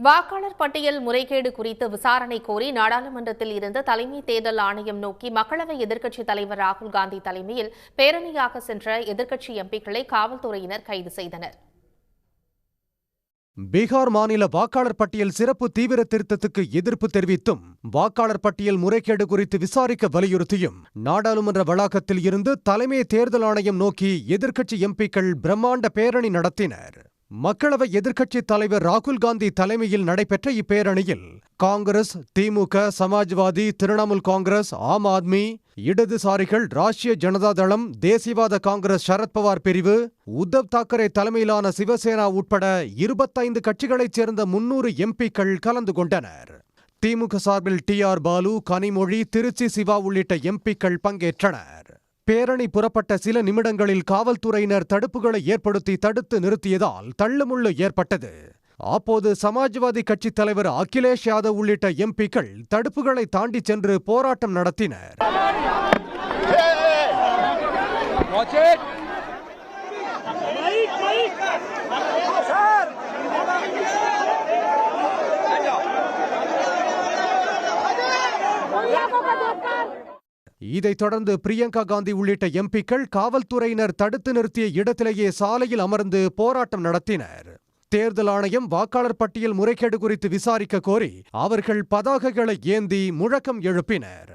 வாக்காளர் பட்டியல் முறைகேடு குறித்து விசாரணை கோரி நாடாளுமன்றத்தில் இருந்து தலைமை தேர்தல் ஆணையம் நோக்கி மக்களவை எதிர்க்கட்சித் தலைவர் ராகுல் காந்தி தலைமையில் பேரணியாக சென்ற எதிர்க்கட்சி எம்பிக்களை காவல்துறையினர் கைது செய்தனர். பீகார் மாநில வாக்காளர் பட்டியல் சிறப்பு தீவிர திருத்தத்துக்கு எதிர்ப்பு தெரிவித்தும் வாக்காளர் பட்டியல் முறைகேடு குறித்து விசாரிக்க வலியுறுத்தியும் நாடாளுமன்ற வளாகத்தில் இருந்து தலைமை தேர்தல் ஆணையம் நோக்கி எதிர்க்கட்சி எம்பிக்கள் பிரம்மாண்ட பேரணி நடத்தினர். மக்களவை எதிர்க்கட்சித் தலைவர் ராகுல் காந்தி தலைமையில் நடைபெற்ற இப்பேரணியில் காங்கிரஸ், திமுக, சமாஜ்வாதி, திரிணாமுல் காங்கிரஸ், ஆம் ஆத்மி, இடதுசாரிகள், ராஷ்டிரிய ஜனதா தளம், தேசியவாத காங்கிரஸ் சரத்பவார் பிரிவு, உத்தவ் தாக்கரே தலைமையிலான சிவசேனா உட்பட 25 கட்சிகளைச் சேர்ந்த 300 எம்பிக்கள் கலந்து கொண்டனர். திமுக சார்பில் டி.ஆர். பாலு, கனிமொழி, திருச்சி சிவா உள்ளிட்ட எம்பிக்கள் பங்கேற்றனர். பேரணி புறப்பட்ட சில நிமிடங்களில் காவல்துறையினர் தடுப்புகளை ஏற்படுத்தி தடுத்து நிறுத்தியதால் தள்ளுமுள்ளு ஏற்பட்டது. அப்போது சமாஜ்வாதி கட்சித் தலைவர் அகிலேஷ் யாதவ் உள்ளிட்ட எம்பிக்கள் தடுப்புகளை தாண்டி சென்று போராட்டம் நடத்தினர். இதைத் தொடர்ந்து பிரியங்கா காந்தி உள்ளிட்ட எம்பிக்கள் காவல்துறையினர் தடுத்து நிறுத்திய இடத்திலேயே சாலையில் அமர்ந்து போராட்டம் நடத்தினர். தேர்தல் ஆணையம் வாக்காளர் பட்டியல் முறைகேடு குறித்து விசாரிக்க கோரி அவர்கள் பதாகைகளை ஏந்தி முழக்கம் எழுப்பினர்.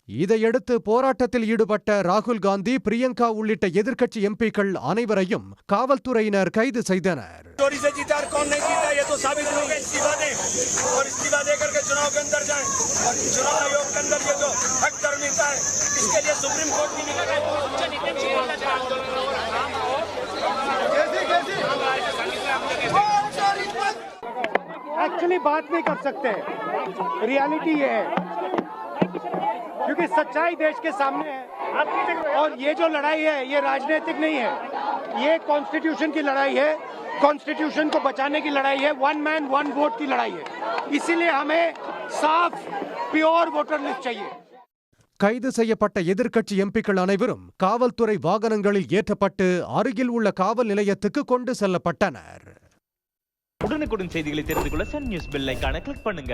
இதையடுத்து போராட்டத்தில் ஈடுபட்ட ராகுல் காந்தி, பிரியங்கா உள்ளிட்ட எதிர்க்கட்சி எம்பிக்கள் அனைவரையும் காவல்துறையினர் கைது செய்தனர். एक्चुअली बात नहीं कर सकते, रियलिटी ये है क्योंकि सच्चाई देश के सामने है और ये जो लड़ाई है ये राजनीतिक नहीं है, ये कॉन्स्टिट्यूशन की लड़ाई है, कॉन्स्टिट्यूशन को बचाने की लड़ाई है, वन मैन वन वोट की लड़ाई है. इसीलिए हमें साफ प्योर वोटर लिस्ट चाहिए. கைது செய்யப்பட்ட எதிர்க்கட்சி எம்பிக்கள் அனைவரும் காவல்துறை வாகனங்களில் ஏற்றப்பட்டு அருகில் உள்ள காவல் நிலையத்துக்கு கொண்டு செல்லப்பட்டனர். உடனுக்குடன் செய்திகளை தெரிந்து கொள்ள சன் நியூஸ் பெல் ஐகானை கிளிக் பண்ணுங்க.